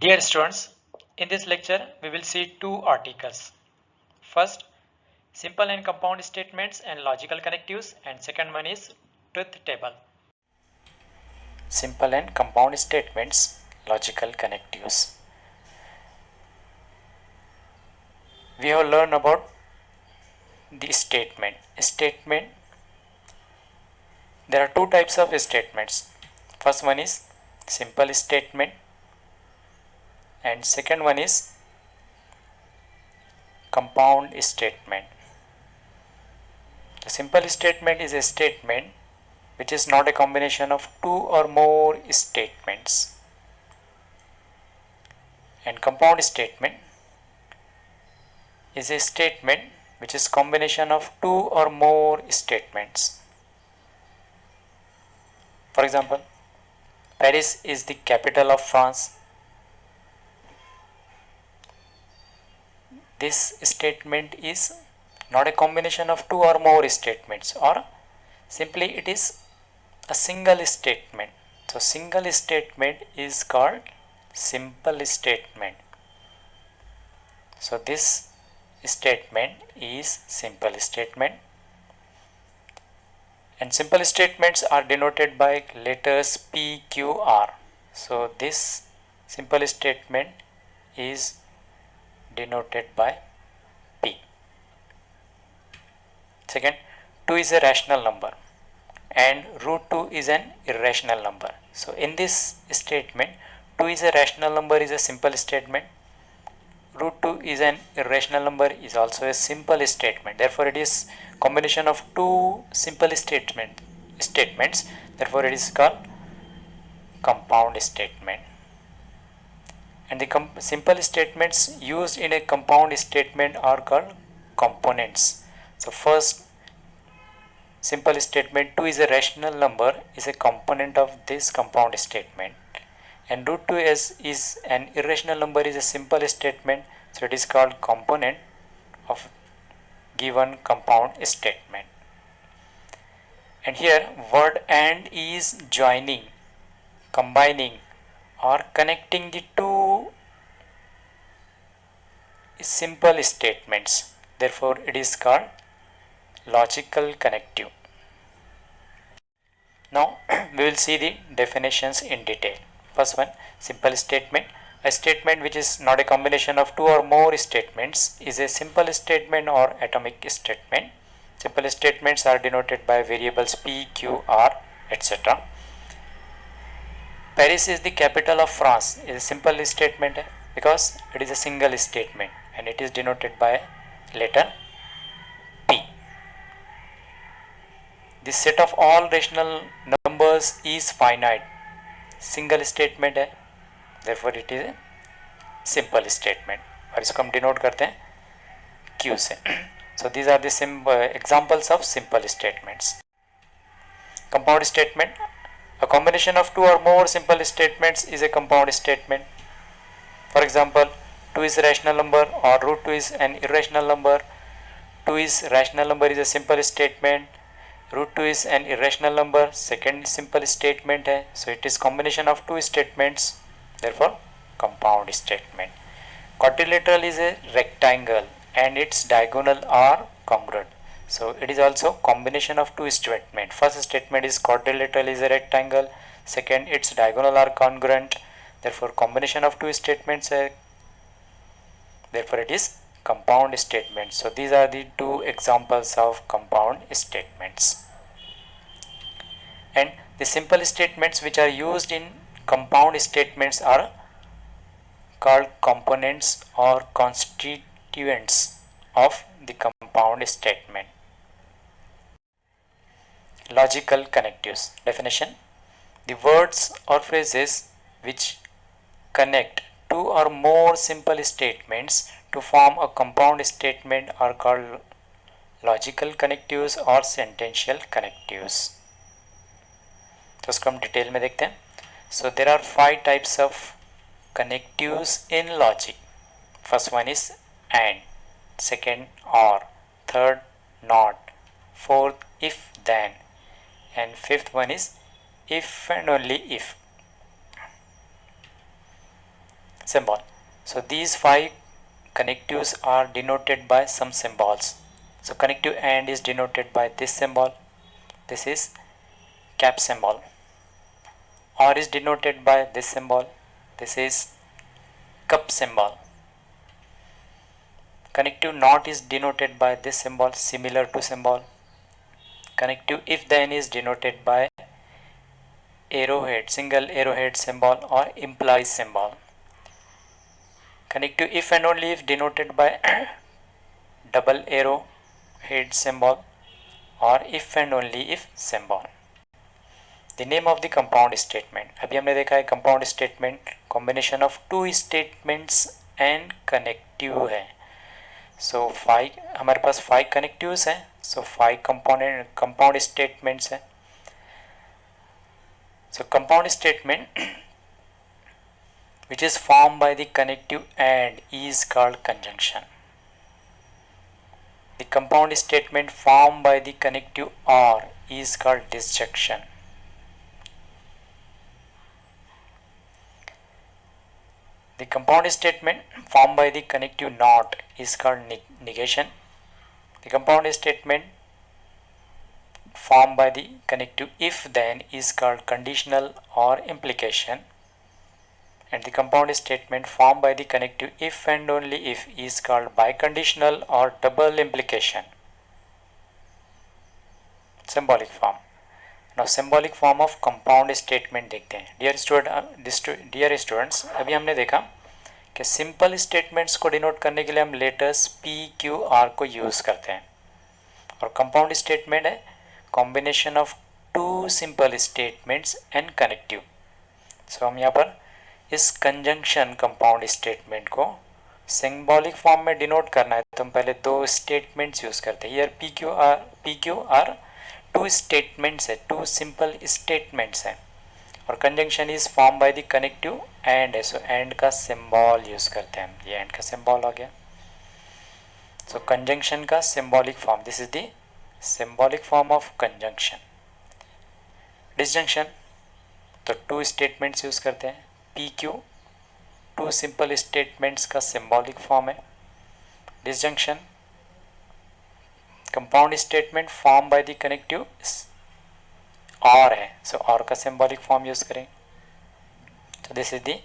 Dear students, in this lecture we will see two articles. First, simple and compound statements and logical connectives, and second one is truth table. Simple and compound statements, logical connectives. We have learned about the statement. Statement. There are two types of statements. First one is simple statement and second one is compound statement. The simple statement is a statement which is not a combination of two or more statements. And compound statement is a statement which is combination of two or more statements. For example, Paris is the capital of France. This statement is not a combination of two or more statements, or simply it is a single statement. So single statement is called simple statement. So this statement is simple statement, and simple statements are denoted by letters P, Q, R. So this simple statement is denoted by P. Second, 2 is a rational number and root 2 is an irrational number. So in this statement, 2 is a rational number is a simple statement. Root 2 is an irrational number is also a simple statement. Therefore, it is combination of two simple statements. Therefore, it is called compound statement. And the simple statements used in a compound statement are called components. So first simple statement 2 is a rational number is a component of this compound statement, and root 2 is an irrational number is a simple statement, so it is called component of given compound statement. And here word and is joining, combining or connecting the two simple statements. Therefore, it is called logical connective. Now we will see the definitions in detail. First one, simple statement. A statement which is not a combination of two or more statements is a simple statement or atomic statement. Simple statements are denoted by variables P, Q, R, etc. Paris is the capital of France is a simple statement because it is a single statement and it is denoted by letter P. The set of all rational numbers is finite. Single statement है, therefore it is a simple statement और इसको हम denote करते हैं Q से. So these are the examples of simple statements. Compound statement. A combination of two or more simple statements is a compound statement. For example, 2 is a rational number or root 2 is an irrational number. 2 is rational number is a simple statement. Root 2 is an irrational number, second simple statement है, so it is combination of two statements, therefore compound statement. Quadrilateral is a rectangle and its diagonal are congruent, so it is also combination of two statements. First statement is quadrilateral is a rectangle, second its diagonal are congruent, therefore combination of two statements therefore it is compound statement. So these are the two examples of compound statements. And the simple statements which are used in compound statements are called components or constituents of the compound statement. Logical connectives. Definition: the words or phrases which connect two or more simple statements to form a compound statement are called logical connectives or sentential connectives. तो उसको हम detail में देखते हैं. So there are 5 types of connectives in logic. First one is and, second or, third not, fourth if then, and fifth one is if and only if. symbol. So these 5 connectives are denoted by some symbols. So connective AND is denoted by this symbol. This is cap symbol. OR is denoted by this symbol. This is cup symbol. Connective NOT is denoted by this symbol, similar to symbol. Connective if then is denoted by arrowhead, single arrowhead symbol or implies symbol. Connective if and only if denoted by double arrow head symbol or if and only if symbol. The name of the compound statement. अभी हमने देखा है compound statement combination of two statements and connective है. So 5 हमारे पास 5 connectives हैं. So 5 compound statements हैं. So compound statement which is formed by the connective AND is called conjunction. The compound statement formed by the connective OR is called disjunction. The compound statement formed by the connective NOT is called negation. The compound statement formed by the connective if then is called conditional or implication. And the compound statement formed by the connective if and only if is called biconditional or double implication. Symbolic form. Now symbolic form of compound statement देखते हैं. Dear students, अभी हमने देखा कि simple statements को denote करने के लिए हम letters P, Q, R को use करते हैं. और compound statement है combination of two simple statements and connective. So हम यहाँ पर इस कंजंक्शन कंपाउंड स्टेटमेंट को सिंबॉलिक फॉर्म में डिनोट करना है तो हम पहले 2 स्टेटमेंट्स यूज करते हैं. हियर PQ आर 2 स्टेटमेंट्स है, 2 सिंपल स्टेटमेंट्स हैं और conjunction is form by the connective and है. सो एंड का सिंबल यूज करते हैं. ये एंड का सिंबल आ गया. सो कंजंक्शन का symbolic form, this is the symbolic form of conjunction. Disjunction तो 2 स्टेटमेंट्स यूज करते हैं. PQ 2 सिंपल स्टेटमेंट्स का सिंबॉलिक फॉर्म है. Disjunction compound statement form by the connective or है. सो और का सिंबॉलिक फॉर्म यूज करें. तो this is the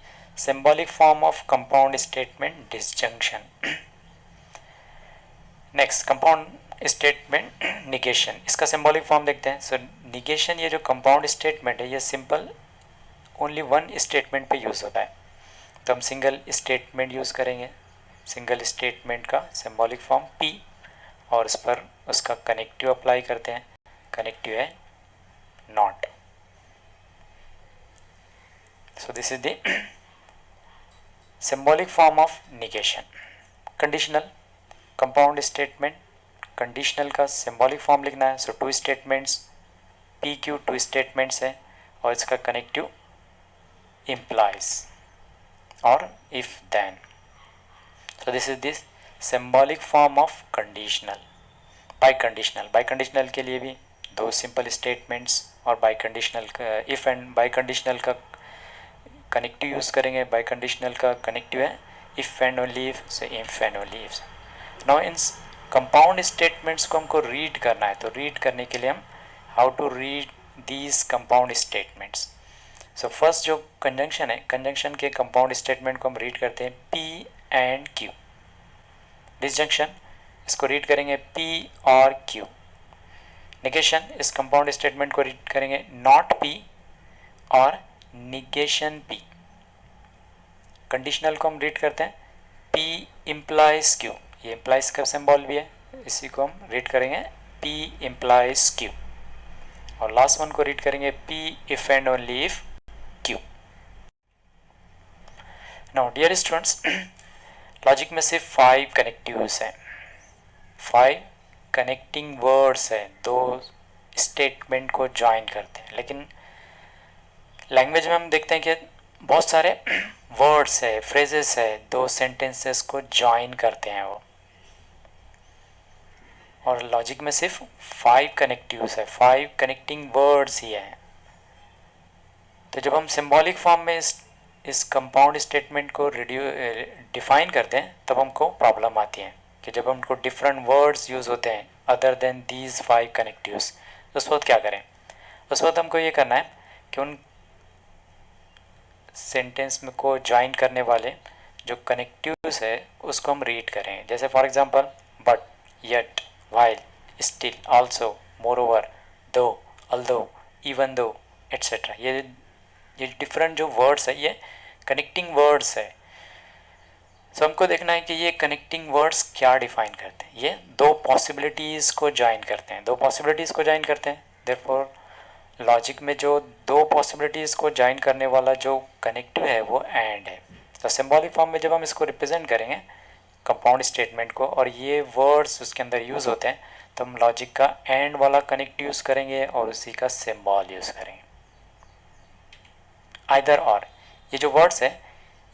symbolic form of compound statement disjunction. Next compound statement negation. इसका सिंबॉलिक फॉर्म देखते हैं. सो निगेशन ये जो कंपाउंड स्टेटमेंट है ये सिंपल ओनली 1 स्टेटमेंट पे यूज़ होता है. तो हम सिंगल स्टेटमेंट यूज़ करेंगे. सिंगल स्टेटमेंट का सिंबॉलिक फॉर्म P और उस पर उसका कनेक्टिव अप्लाई करते हैं. कनेक्टिव है not. So this is the symbolic form of negation. Conditional compound statement conditional का सिंबॉलिक फॉर्म लिखना है. सो 2 स्टेटमेंट्स PQ 2 स्टेटमेंट्स है और इसका connective implies or if then. So this is this symbolic form of conditional. Biconditional के लिए भी 2 simple statements और biconditional का if and biconditional का connective यूज़ करेंगे. biconditional का connective है if and only if. so if and only if. now in compound statements को हमको read करना है. तो read करने के लिए हम how to read these compound statements. So first जो कंजंक्शन है, कंजंक्शन के कंपाउंड स्टेटमेंट को हम रीड करते हैं P एंड Q. डिसजंक्शन इसको रीड करेंगे P और Q. निगेशन इस कंपाउंड स्टेटमेंट को रीड करेंगे नॉट P और निगेशन P. कंडीशनल को हम रीड करते हैं P इम्प्लाइज Q. ये इम्प्लाइज का सिंबल भी है, इसी को हम रीड करेंगे P इम्प्लाइज Q. और लास्ट वन को रीड करेंगे P if and only if Q. Now dear students, logic में सिर्फ 5 कनेक्टिव्स हैं. 5 कनेक्टिंग वर्ड्स हैं, 2 स्टेटमेंट को ज्वाइन करते हैं. लेकिन लैंग्वेज में हम देखते हैं कि बहुत सारे वर्ड्स है, फ्रेजेस है, 2 सेंटेंसेस को ज्वाइन करते हैं वो. और लॉजिक में सिर्फ 5 कनेक्टिव्स है, 5 कनेक्टिंग वर्ड्स ही हैं. तो जब हम सिंबॉलिक फॉर्म में इस कंपाउंड स्टेटमेंट को डिफाइन करते हैं तब हमको प्रॉब्लम आती है कि जब हमको डिफरेंट वर्ड्स यूज़ होते हैं अदर देन दीज 5 कनेक्टिव्स, उस वक्त क्या करें? उस वक्त हमको ये करना है कि उन सेंटेंस में को ज्वाइन करने वाले जो कनेक्टिव्स है उसको हम रीड करें। जैसे for example but, yet, while, still, also, moreover, दो, अल्दो, इवन दो, एट्सेट्रा। ये डिफरेंट जो वर्ड्स है ये कनेक्टिंग वर्ड्स है। सो हमको देखना है कि ये कनेक्टिंग वर्ड्स क्या डिफाइन करते हैं। ये दो पॉसिबिलिटीज़ को ज्वाइन करते हैं, दो पॉसिबिलिटीज़ को ज्वाइन करते हैं। देयरफॉर लॉजिक में जो दो पॉसिबिलिटीज़ को ज्वाइन करने वाला जो कनेक्टिव है वो एंड है। तो सिंबॉलिक फॉर्म में जब हम इसको रिप्रेजेंट करेंगे कंपाउंड स्टेटमेंट को और ये वर्ड्स उसके अंदर यूज़ होते हैं तो हम लॉजिक का एंड वाला कनेक्ट यूज़ करेंगे और उसी का सिंबल यूज़ करेंगे। आइदर और, ये जो वर्ड्स है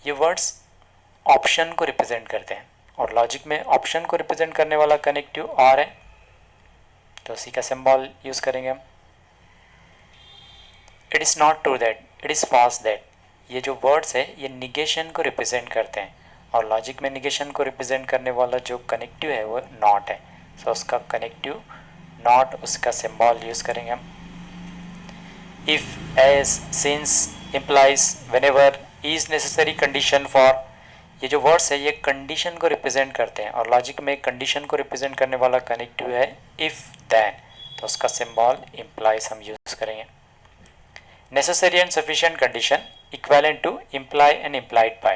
ये वर्ड्स ऑप्शन को रिप्रेजेंट करते हैं और लॉजिक में ऑप्शन को रिप्रेजेंट करने वाला कनेक्टिव और है तो उसी का सिंबल यूज़ करेंगे हम। It is not true that, it is false that, ये जो वर्ड्स है ये निगेशन को रिप्रेजेंट करते हैं और लॉजिक में निगेशन को रिप्रेजेंट करने वाला जो कनेक्टिव है वो नॉट है। सो उसका कनेक्टिव नॉट, उसका सिंबल यूज़ करेंगे हम। If, as, since, implies, whenever, is necessary, condition, for, ये जो वर्ड्स है ये कंडीशन को रिप्रेजेंट करते हैं और लॉजिक में कंडीशन को रिप्रेजेंट करने वाला कनेक्टिव है इफ़, देन, तो उसका सिंबल इम्प्लाइज हम यूज़ करेंगे। Necessary and sufficient condition equivalent to imply and implied by,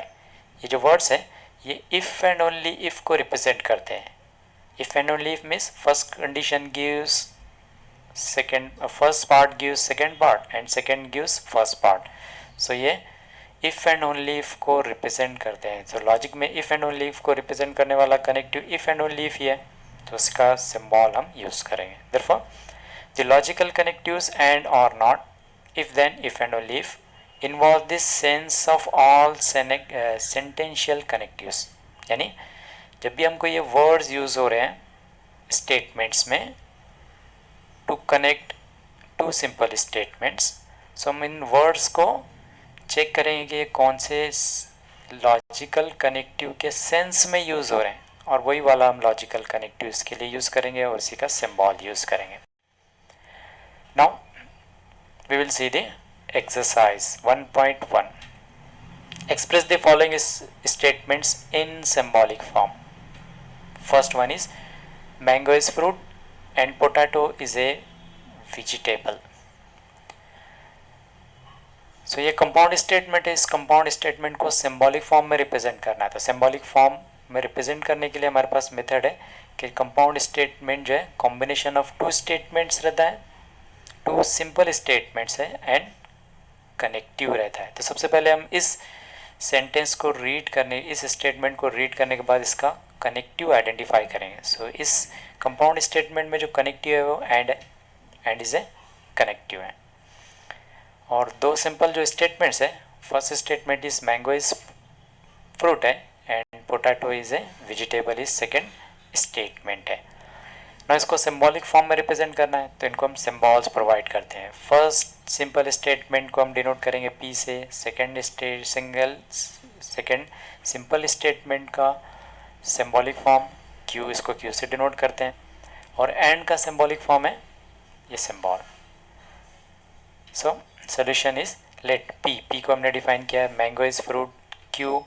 ये जो वर्ड्स है ये इफ़ एंड ओनली इफ़ को रिप्रेजेंट करते हैं। If and only if means first condition gives second, first part gives second part and second gives first part. So ये if and only if को represent करते हैं। तो लॉजिक में if and only if को represent करने वाला connective if and only if he है तो उसका सिंबल हम यूज़ करेंगे। Therefore the logical connectives and और not, if then, if and only if involve this sense of all sentential connectives, यानी जब भी हमको ये वर्ड्स यूज़ हो रहे हैं स्टेटमेंट्स में to connect two simple statements, so हम इन वर्ड्स को चेक करेंगे कि ये कौन से लॉजिकल कनेक्टिव के सेंस में यूज़ हो रहे हैं और वही वाला हम लॉजिकल कनेक्टिव इसके लिए यूज़ करेंगे और उसी का सिंबल यूज़ करेंगे। Now we will see the exercise 1.1. Express the following statements in symbolic form. First one is mango is fruit and potato is a vegetable. So ये कंपाउंड स्टेटमेंट है, इस कंपाउंड स्टेटमेंट को symbolic form में represent करना है। तो symbolic form में represent करने के लिए हमारे पास मेथड है कि कंपाउंड स्टेटमेंट जो है कॉम्बिनेशन ऑफ टू स्टेटमेंट्स रहता है, टू सिंपल स्टेटमेंट्स है एंड कनेक्टिव रहता है। तो सबसे पहले हम इस सेंटेंस को रीड करने, इस स्टेटमेंट को रीड करने के बाद इसका कनेक्टिव आइडेंटिफाई करेंगे। सो इस कंपाउंड स्टेटमेंट में जो कनेक्टिव है वो एंड है, एंड इज ए कनेक्टिव है। और दो सिंपल जो स्टेटमेंट्स है, first statement is mango is fruit है and potato is a vegetable is second statement है ना। इसको सिंबॉलिक फॉर्म में रिप्रेजेंट करना है तो इनको हम सिंबल्स प्रोवाइड करते हैं। फर्स्ट सिंपल स्टेटमेंट को हम डिनोट करेंगे पी से, सेकेंड सिंपल स्टेटमेंट का सिंबॉलिक फॉर्म क्यू, इसको क्यू से डिनोट करते हैं और एंड का सिंबॉलिक फॉर्म है ये symbol. So solution is let P को हमने डिफाइन किया है, mango is fruit, Q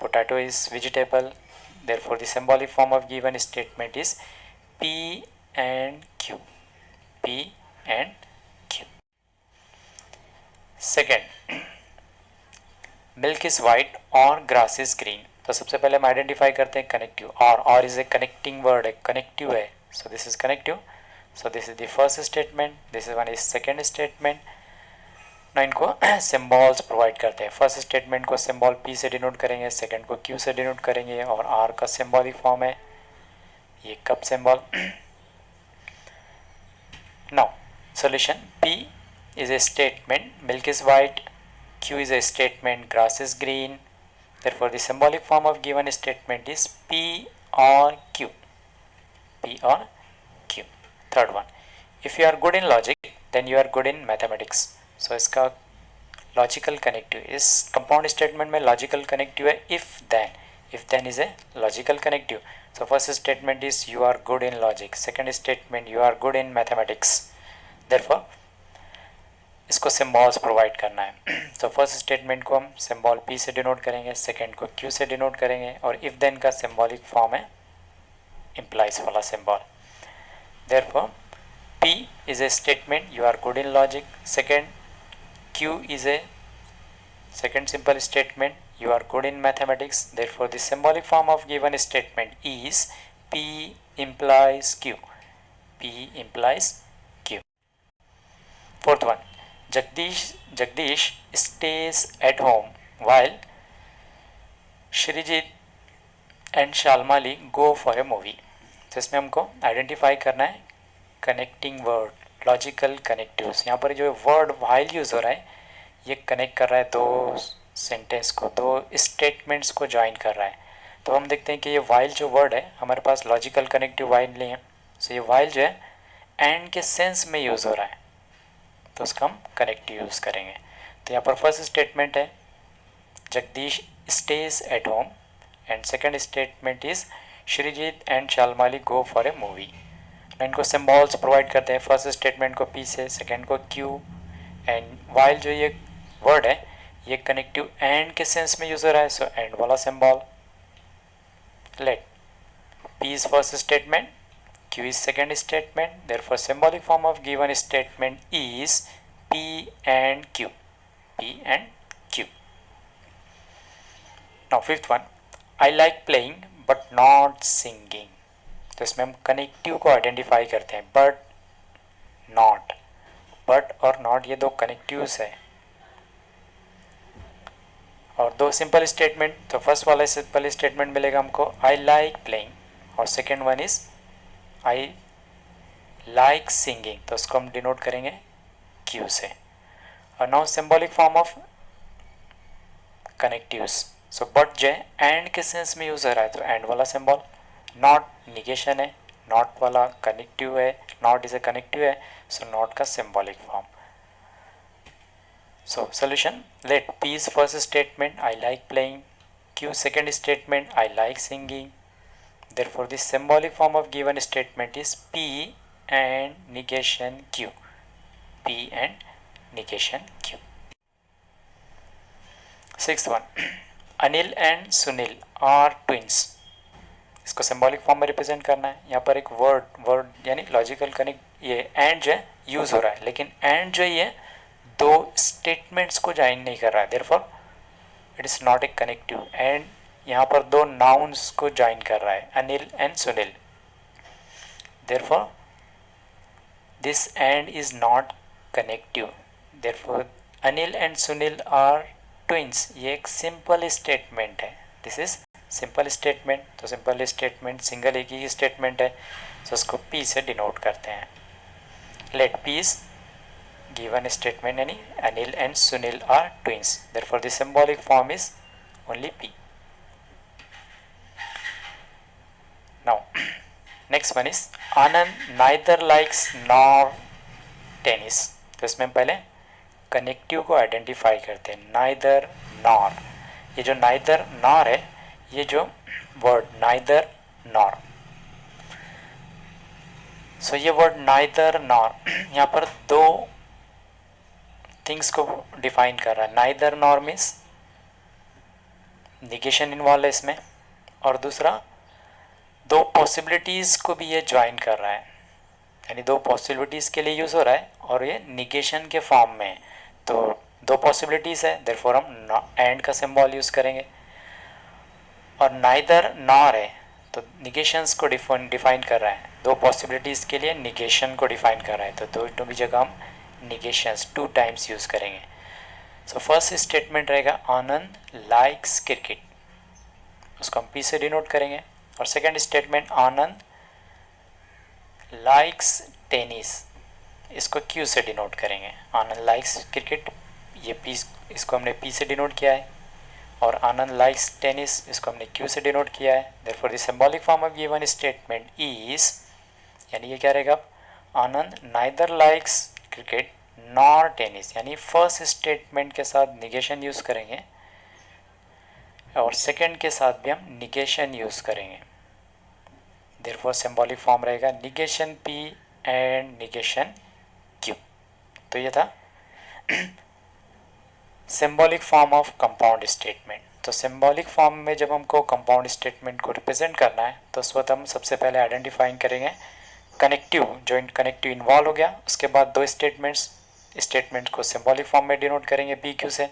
potato is vegetable, therefore the symbolic form of given statement is P and Q, P and Q. Second, milk is white और grass is green. तो सबसे पहले हम identify करते हैं कनेक्टिव, और इज ए कनेक्टिंग वर्ड है, connective है, so this is connective. So this is the first statement, this is one is second statement. ना इनको सिंबल्स प्रोवाइड करते हैं। फर्स्ट स्टेटमेंट को सिंबल P से डिनोट करेंगे, सेकेंड को Q से डिनोट करेंगे और R का सिंबॉलिक फॉर्म है ये cup symbol. Now solution, P is a statement, milk is white, Q is a statement, grass is green, therefore the symbolic form of given statement is P or Q, P or Q. Third one, if you are good in logic then you are good in mathematics. So इसका logical connective, इस compound statement में logical connective है if then is a logical connective. So first statement is you are good in logic, second statement you are good in mathematics, therefore इसको symbols provide करना है. तो first statement को हम symbol P से denote करेंगे, second को Q से डिनोट करेंगे, और इफ देन का सिम्बॉलिक फॉर्म है इम्प्लाइज वाला symbol. Therefore P is a statement you are good in logic, second Q is a second simple statement you are good in mathematics, therefore the symbolic form of given statement is P implies Q. P implies Q. Fourth one, Jagdish stays at home while Shrijit and Shalmali go for a movie. तो इसमें हमको identify करना है connecting word, logical connectives. यहाँ पर जो word while use हो रहा है ये कनेक्ट कर रहा है दो सेंटेंस को, दो स्टेटमेंट्स को ज्वाइन कर रहा है. तो हम देखते हैं कि ये while जो वर्ड है हमारे पास लॉजिकल कनेक्टिव while नहीं है. सो ये while जो है एंड के सेंस में यूज़ हो रहा है, तो उसका हम कनेक्टिव यूज़ करेंगे. तो यहाँ पर फर्स्ट स्टेटमेंट है Jagdish stays at home, and second statement is Sreejith and Shalmali go for a movie. इनको सिम्बॉल्स प्रोवाइड करते हैं, फर्स्ट स्टेटमेंट को P से, सेकेंड को Q, एंड while जो ये वर्ड है ये कनेक्टिव एंड के सेंस में यूज हो रहा है, सो एंड वाला symbol. Let P is first statement, Q is second statement, therefore symbolic form of given statement is P and Q. P and Q. Now fifth one, I like playing but not singing. तो इसमें हम connective को identify करते हैं, but not. But और not ये दो connectives है और दो सिंपल स्टेटमेंट. तो फर्स्ट वाला सिंपल स्टेटमेंट मिलेगा हमको आई लाइक प्लेइंग, और second one is I like singing, तो उसको हम डिनोट करेंगे Q से. और now symbolic form of connectives. So but जो है एंड के सेंस में यूज हो रहा है, तो एंड वाला सिंबल. नॉट निगेशन है, नॉट वाला कनेक्टिव है, नॉट इज ए कनेक्टिव है, सो नॉट का symbolic form. So solution, let P is first statement I like playing, Q second statement I like singing, therefore the symbolic form of given statement is P and negation Q. P and negation Q. Sixth one, Anil and Sunil are twins. इसको symbolic form में represent करना है. यहाँ पर एक word यानी logical connect ये and जो है यूज हो रहा है, लेकिन एंड जो ये दो स्टेटमेंट्स को ज्वाइन नहीं कर रहा है, therefore it is not a connective. And यहाँ पर दो नाउन्स को ज्वाइन कर रहा है, Anil and Sunil, therefore this and is not connective. Therefore Anil and Sunil are twins, ये एक सिंपल स्टेटमेंट है. This is simple statement. तो सिंपल स्टेटमेंट सिंगल एक ही स्टेटमेंट है, तो उसको P से डिनोट करते हैं. Let P is given statement यानी Anil and Sunil are twins, therefore the symbolic form is only P. Now next one is Anand neither likes nor tennis. तो इसमें पहले कनेक्टिव को आइडेंटिफाई करते हैं, neither nor. ये जो neither nor है, ये जो वर्ड neither nor, सो ये वर्ड neither nor यहाँ पर दो थिंग्स को डिफाइन कर रहा है. Neither nor means negation involve है इसमें, और दूसरा दो पॉसिबिलिटीज़ को भी ये ज्वाइन कर रहा है, यानी दो पॉसिबिलिटीज़ के लिए यूज़ हो रहा है और ये निगेशन के फॉर्म में है. तो दो पॉसिबिलिटीज़ है, देयरफॉर हम एंड का सिंबल यूज़ करेंगे. और नाइदर नॉर है तो निगेशंस को डिफाइन कर रहा है, दो पॉसिबिलिटीज़ के लिए निगेशन को डिफाइन कर रहा है, तो दोनों भी जगह हम निगेशंस 2 टाइम्स यूज़ करेंगे. सो फर्स्ट स्टेटमेंट रहेगा आनंद लाइक्स क्रिकेट, उसको हम P से डिनोट करेंगे. और सेकंड स्टेटमेंट आनंद लाइक्स टेनिस, इसको Q से डिनोट करेंगे. आनंद लाइक्स क्रिकेट, ये P, इसको हमने P से डिनोट किया है, और आनंद लाइक्स टेनिस, इसको हमने Q से डिनोट किया है. Therefore the symbolic form of given statement is, यानी ये क्या रहेगा, Anand neither likes cricket nor tennis, यानी फर्स्ट स्टेटमेंट के साथ निगेशन यूज़ करेंगे और सेकंड के साथ भी हम निगेशन यूज़ करेंगे। देयरफॉर सिंबॉलिक फॉर्म रहेगा negation P and negation Q. तो ये था symbolic form of compound statement. तो सिंबॉलिक फॉर्म में जब हमको कंपाउंड स्टेटमेंट को रिप्रेजेंट करना है तो उस वक्त हम सबसे पहले आइडेंटिफाइंग करेंगे कनेक्टिव, जो कनेक्टिव इन्वॉल्व हो गया। उसके बाद दो स्टेटमेंट को सिंबॉलिक फॉर्म में डिनोट करेंगे पी क्यू से,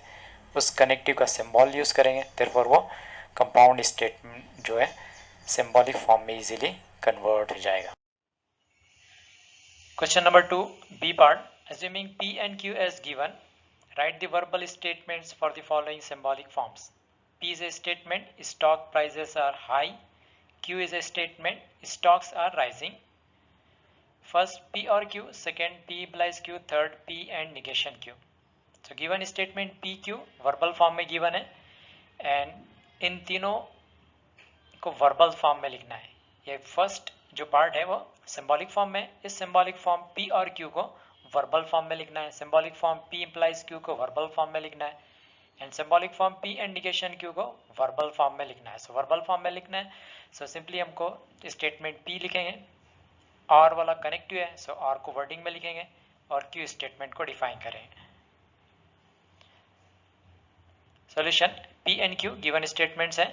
उस कनेक्टिव का सिंबल यूज़ करेंगे, देयरफॉर वो कंपाउंड स्टेटमेंट जो है सिंबॉलिक फॉर्म में इजीली कन्वर्ट हो जाएगा। Question number 2 B part, assuming P and Q as given, write the verbal statements for the following symbolic forms. P is a statement, stock prices are high. Q is a statement, stocks are rising. First P or Q, second P implies Q, third P and negation Q. So given statement P Q verbal form में given है and इन तीनों को verbal form में लिखना है। ये first जो part है वो सिंबॉलिक फॉर्म में, इस सिंबॉलिक फॉर्म P और Q को वर्बल फॉर्म में लिखना है। Symbolic form P implies Q को वर्बल फॉर्म में लिखना है and symbolic form P and negation Q को वर्बल फॉर्म में लिखना है। सो वर्बल फॉर्म में लिखना है, सो सिंपली हमको स्टेटमेंट P लिखेंगे, और वाला कनेक्टिव है सो और को वर्डिंग में लिखेंगे और Q स्टेटमेंट को डिफाइन करेंगे। Solution P and Q given statements है।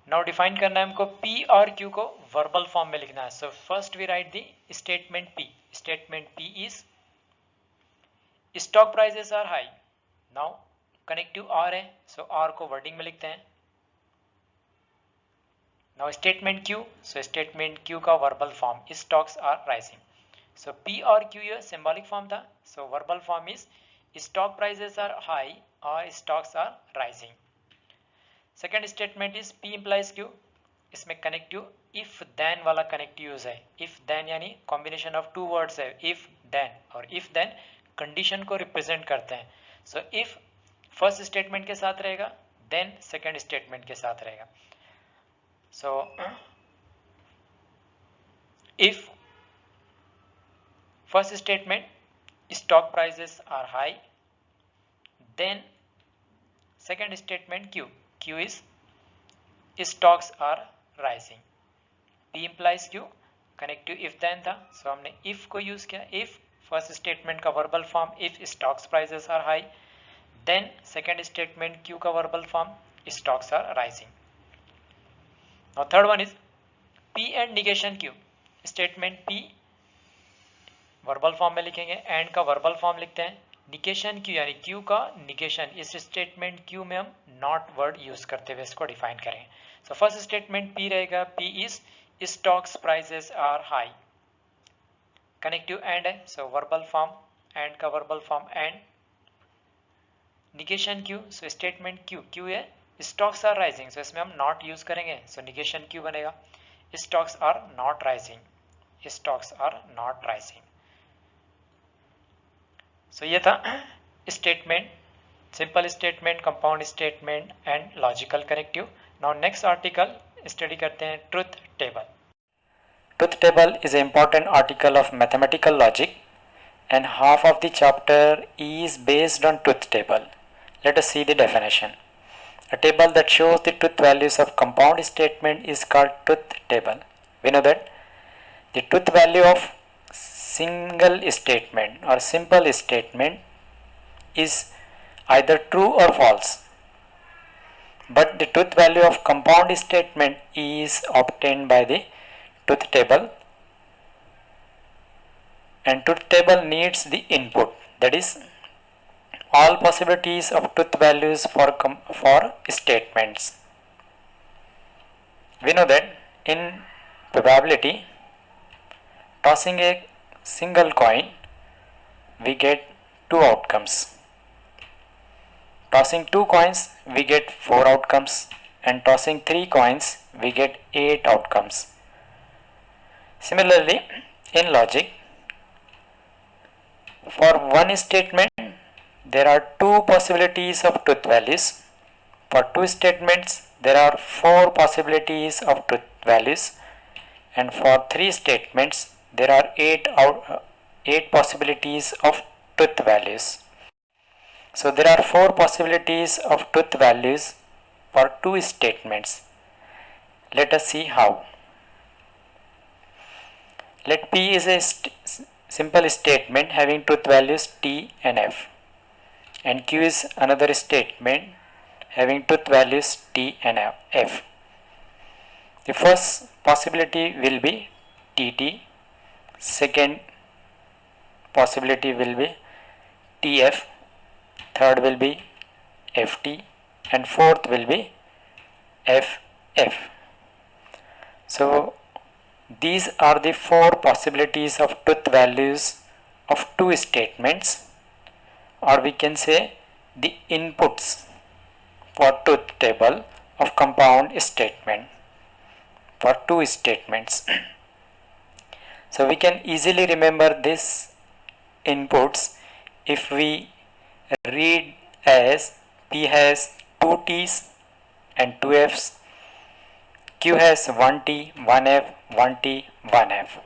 नाउ डिफाइन करना है हमको P और Q को वर्बल फॉर्म में लिखना है। So first we write the statement P। Statement P is stock prices are high. Now connective R है सो R को वर्डिंग में लिखते हैं। Now statement Q, so statement Q का verbal form stocks are rising. So P और Q ये symbolic form था, so verbal form is stock prices are high और stocks are rising. Second statement is P implies Q, इसमें connective if then वाला connective use है। If then यानी combination of two words है, if then, और if then condition को represent करते हैं। सो इफ फर्स्ट स्टेटमेंट के साथ रहेगा, देन सेकेंड स्टेटमेंट के साथ रहेगा। So if first statement stock prices are high, then second statement Q is stocks are rising. P implies Q, connective if then था, सो हमने if को यूज किया। if फर्स्ट स्टेटमेंट का verbal form if stocks prices are high, then second statement Q का verbal form stocks are rising. Now third one is P and negation Q. Statement P verbal form में लिखेंगे, and का verbal form लिखते हैं। Negation Q यानी Q का negation, इस statement Q में हम नॉट वर्ड यूज करते हुए इसको डिफाइन करें। सो फर्स्ट स्टेटमेंट P रहेगा, P is stocks prices are high, connective and है सो वर्बल फॉर्म, एंड का verbal form and. Negation Q, so statement Q है स्टॉक्स आर राइजिंग, सो इसमें हम नॉट यूज करेंगे, so negation Q बनेगा stocks are not rising, stocks are not rising. So ये था statement, simple statement, compound statement and logical connective. Now next article study करते हैं truth table. Truth table is a important article of mathematical logic and half of the chapter is based on truth table. Let us see the definition. A table that shows the truth values of compound statement is called truth table. We know that the truth value of single statement or simple statement is either true or false, but the truth value of compound statement is obtained by the truth table, and truth table needs the input, that is all possibilities of truth values for statements. We know that in probability, tossing a single coin we get two outcomes, tossing two coins we get four outcomes, and tossing three coins we get 8 outcomes. Similarly, in logic, for one statement there are two possibilities of truth values. For two statements there are four possibilities of truth values, and for three statements there are 8 possibilities of truth values. So there are 4 possibilities of truth values for two statements. Let us see how. Let P is a simple statement having truth values T and F, and Q is another statement having truth values T and F. The first possibility will be TT, second possibility will be TF, third will be FT, and fourth will be FF. So these are the 4 possibilities of truth values of two statements, or we can say the inputs for truth table of compound statement for two statements. So we can easily remember these inputs if we read as P has 2 T's and 2 F's, Q has 1 T, 1 F, 1 T, 1 F.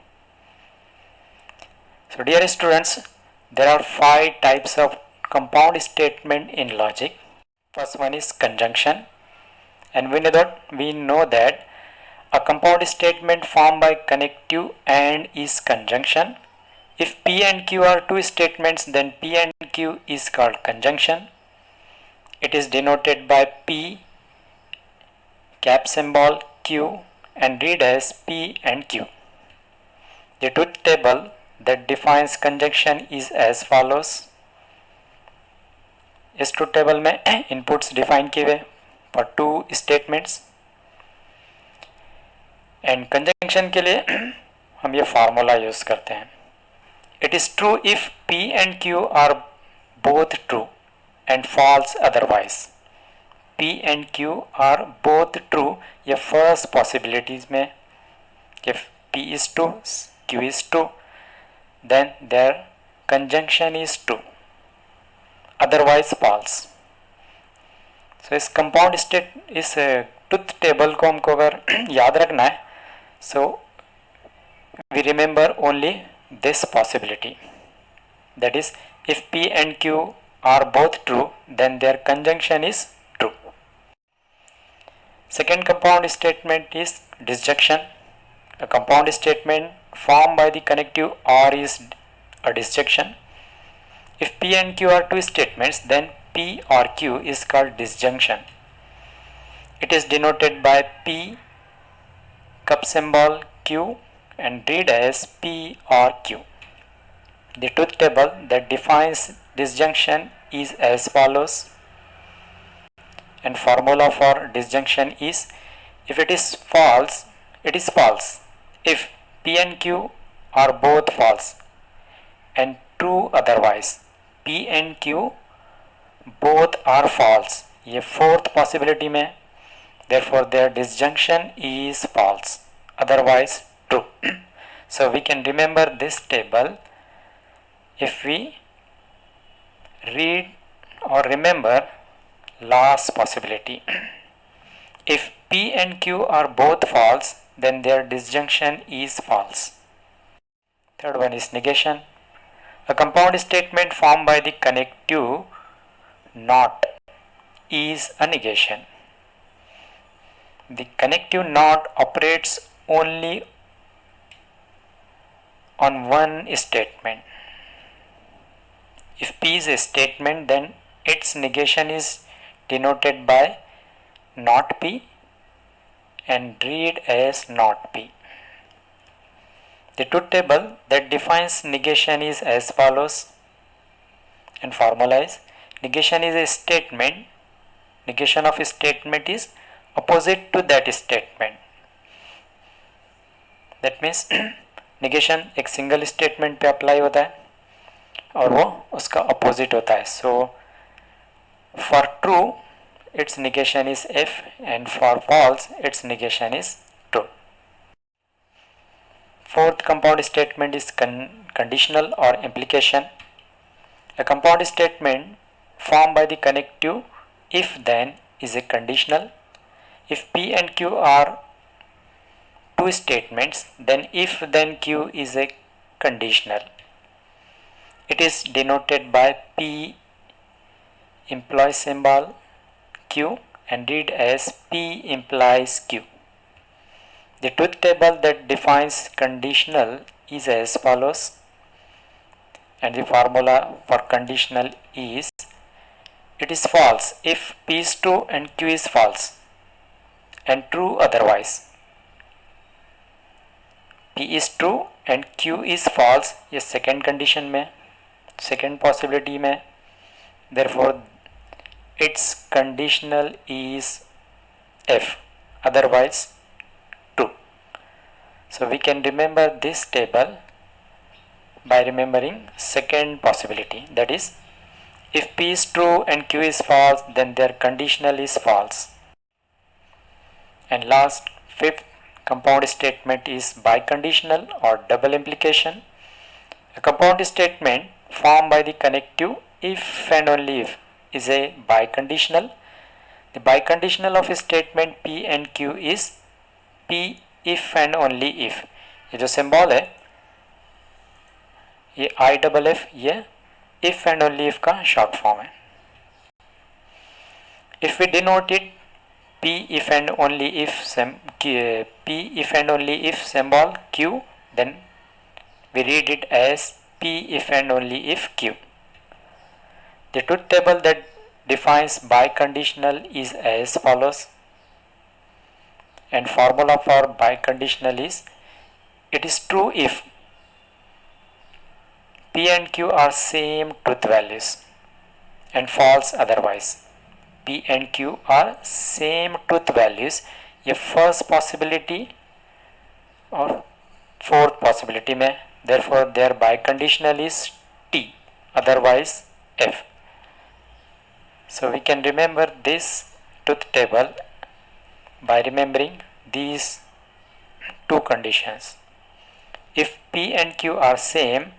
So dear students, there are 5 types of compound statement in logic. First one is conjunction, and we know that a compound statement formed by connective and is conjunction. If P and Q are two statements, then P and Q is called conjunction. It is denoted by P, cap symbol Q, and read as P and Q. The truth table that defines conjunction is as follows. इस truth table में inputs define किए हुए for two statements, and conjunction के लिए हम ये formula use करते हैं. It is true if P and Q are both true and false otherwise. P and Q are both true, ये फर्स्ट पॉसिबिलिटीज में. If P is true, Q is true, then their conjunction is true, otherwise false. So इस compound state इस truth table को हमको अगर याद रखना है, so we remember only this possibility, that is if P and Q are both true, then their conjunction is true. Second compound statement is disjunction. A compound statement formed by the connective OR is a disjunction. If P and Q are two statements, then P or Q is called disjunction. It is denoted by P, cup symbol Q, and read as P or Q. The truth table that defines disjunction is as follows, and formula for disjunction is if it is false, it is false. If P and Q are both false and true otherwise, P and Q both are false, ये fourth possibility में, therefore their disjunction is false, otherwise true. So we can remember this table if we read or remember last possibility. If P and Q are both false, then their disjunction is false. Third one is negation. A compound statement formed by the connective not is a negation. The connective not operates only on one statement. If P is a statement, then its negation is denoted by not P and read as not P. The truth table that defines negation is as follows, and formula is negation is a statement, negation of a statement is opposite to that statement. That means negation एक single statement पे apply होता है और वो उसका opposite होता है. So for true its negation is F, and for false its negation is true. Fourth compound statement is conditional or implication. A compound statement formed by the connective if then is a conditional. If P and Q are two statements, then if then Q is a conditional. it is denoted by P implies symbol Q and read as P implies Q. The truth table that defines conditional is as follows, and the formula for conditional is it is false if P is true and Q is false and true otherwise. P is true and Q is false, ये second condition में, second possibility में, therefore its conditional is F, otherwise true. So we can remember this table by remembering second possibility, that is if P is true and Q is false, then their conditional is false. And last, fifth compound statement is biconditional or double implication. A compound statement formed by the connective if and only if is a biconditional. The biconditional of a statement P and Q is P if and only if. ये जो symbol है ये IFF ये if and only if का short form है. If we denote it P if and only if symbol Q, then we read it as P if and only if Q. The truth table that defines biconditional is as follows, and formula for biconditional is it is true if P and Q are same truth values and false otherwise. P and Q are same truth values, ये first possibility और fourth possibility में, therefore their biconditional is T, otherwise F. So we can remember this truth table by remembering these two conditions. If P and Q are same,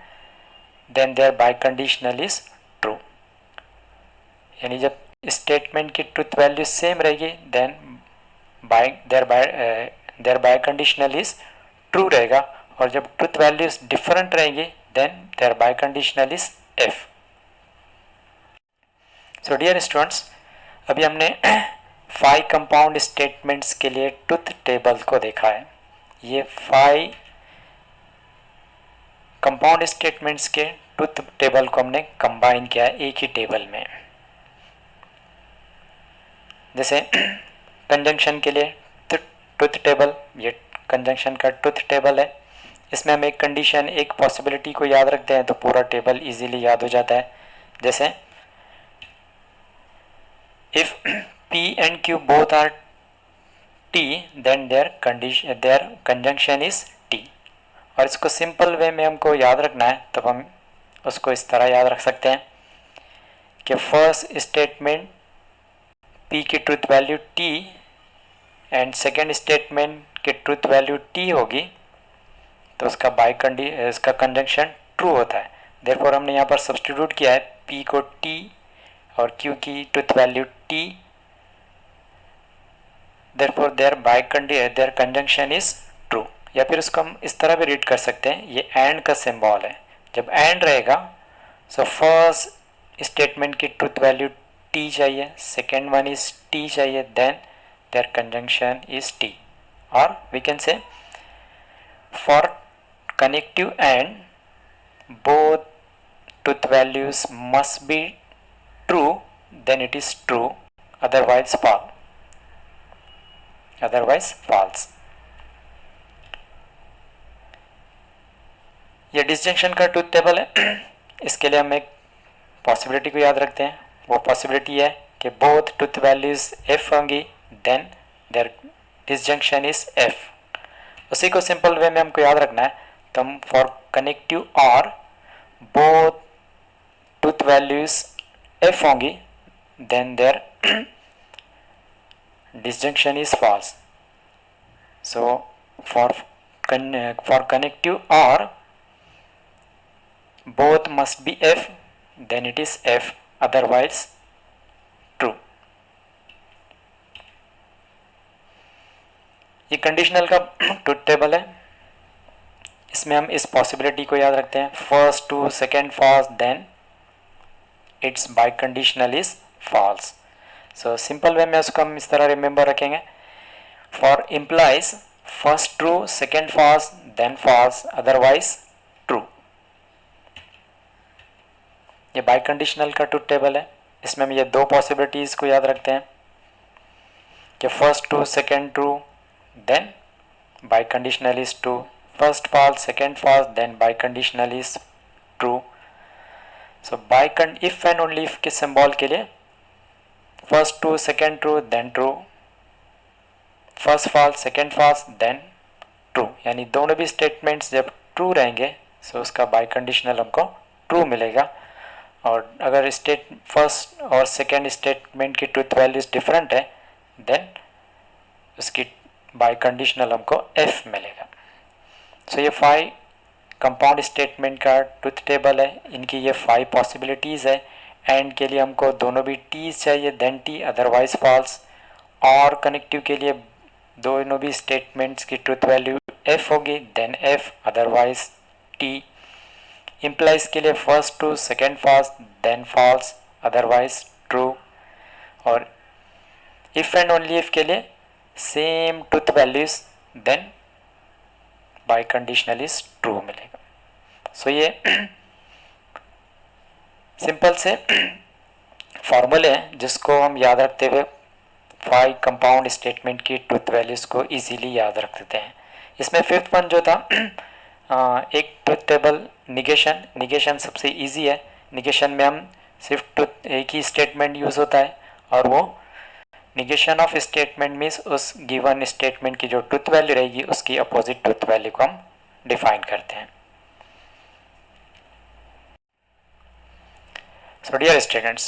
then their biconditional is true. यानी जब statement की truth value same रहेगी then their biconditional is true रहेगा, और जब truth values different रहेंगी then their biconditional is F. So dear students, अभी हमने 5 कंपाउंड स्टेटमेंट्स के लिए ट्रुथ टेबल को देखा है. ये 5 कंपाउंड स्टेटमेंट्स के ट्रुथ टेबल को हमने कंबाइन किया है एक ही टेबल में. जैसे कंजंक्शन के लिए ट्रुथ टेबल, ये कंजंक्शन का ट्रुथ टेबल है. इसमें हम एक कंडीशन एक पॉसिबिलिटी को याद रखते हैं तो पूरा टेबल इजीली याद हो जाता है. जैसे if P and Q both are T, then their conjunction is T. और इसको सिंपल वे में हमको याद रखना है तब हम उसको इस तरह याद रख सकते हैं कि फर्स्ट स्टेटमेंट P की truth value T and second statement की ट्रुथ वैल्यू T होगी तो इसका कंजंक्शन ट्रू होता है. देयरफॉर हमने यहाँ पर सब्स्टिट्यूट किया है P को T और Q की truth value T, therefore their conjunction is true. या फिर इसको हम इस तरह भी रीड कर सकते हैं, ये एंड का सिंबल है. जब एंड रहेगा सो फर्स्ट स्टेटमेंट की ट्रुथ वैल्यू T चाहिए, सेकेंड वन इज T चाहिए, then their conjunction is T. और we can say for connective and both truth values must be true, then it is true, otherwise false. ये disjunction का truth table है. इसके लिए हम एक पॉसिबिलिटी को याद रखते हैं. वो पॉसिबिलिटी है कि बोथ ट्रुथ वैल्यूज f होंगी then their disjunction is f. उसी को सिंपल वे में हमको याद रखना है तो हम for connective or both truth values f होंगी then their disjunction is false. So for connective or both must be f, then it is f, otherwise true. ये कंडीशनल का ट्रुथ टेबल है. इसमें हम इस पॉसिबिलिटी को याद रखते हैं, first to second false then it's biconditional is false. So simple way में उसको हम इस तरह रिमेंबर रखेंगे, for implies first true second false then false otherwise true. ये बाई कंडीशनल का ट्रुथ टेबल है, इसमें हम ये दो पॉसिबिलिटीज को याद रखते हैं कि first true second true then biconditional is true, first false second false then biconditional is true. So by if and only if के सिंबल के लिए first true second true then true, first false second false then true, यानी दोनों भी statements जब true रहेंगे सो उसका बाई कंडीशनल हमको ट्रू मिलेगा। और अगर स्टेट फर्स्ट और सेकेंड स्टेटमेंट की ट्रूथ वैल्यूज डिफरेंट है देन उसकी बाई कंडीशनल हमको एफ मिलेगा। सो ये 5 कंपाउंड स्टेटमेंट का ट्रूथ टेबल है, इनकी ये 5 पॉसिबिलिटीज़ है। एंड के लिए हमको दोनों भी टीज चाहिए then T otherwise false, or connective के लिए दोनों भी स्टेटमेंट्स की ट्रूथ वैल्यू एफ होगी then F otherwise T. Implies के लिए first true second false then false otherwise true, और इफ एंड ओनली इफ के लिए same truth values then biconditional is true मिलेगा। सो ये सिंपल से फॉर्मूले हैं जिसको हम याद रखते हुए 5 कंपाउंड स्टेटमेंट की ट्रूथ वैल्यूज को इजीली याद रख देते हैं। इसमें फिफ्थ वन जो था एक ट्रूथ टेबल निगेशन सबसे इजी है। निगेशन में हम सिर्फ एक ही स्टेटमेंट यूज़ होता है, और वो निगेशन ऑफ स्टेटमेंट मीन्स उस गिवन स्टेटमेंट की जो ट्रूथ वैल्यू रहेगी उसकी अपोजिट ट्रूथ वैल्यू को हम डिफाइन करते हैं। So dear students,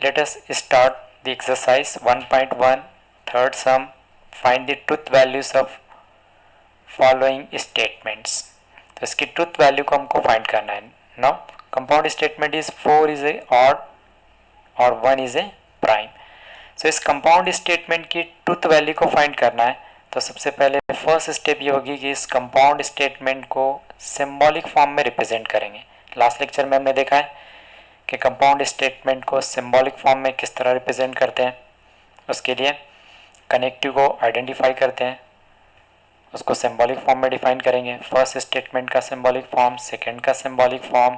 let us start the exercise 1.1 third sum. Find the truth values of following statements. तो इसकी ट्रूथ वैल्यू को हमको फाइंड करना है। Now compound statement is 4 is a odd और 1 इज ए प्राइम। सो इस कंपाउंड स्टेटमेंट की truth value को फाइंड करना है तो सबसे पहले फर्स्ट स्टेप ये होगी कि इस कंपाउंड स्टेटमेंट को सिंबॉलिक फॉर्म में रिप्रेजेंट करेंगे। लास्ट लेक्चर में हमने देखा है कि कंपाउंड स्टेटमेंट को सिंबॉलिक फॉर्म में किस तरह रिप्रेजेंट करते हैं। उसके लिए कनेक्टिव को आइडेंटिफाई करते हैं, उसको सिंबॉलिक फॉर्म में डिफाइन करेंगे। फर्स्ट स्टेटमेंट का सिंबॉलिक फॉर्म, सेकंड का symbolic form.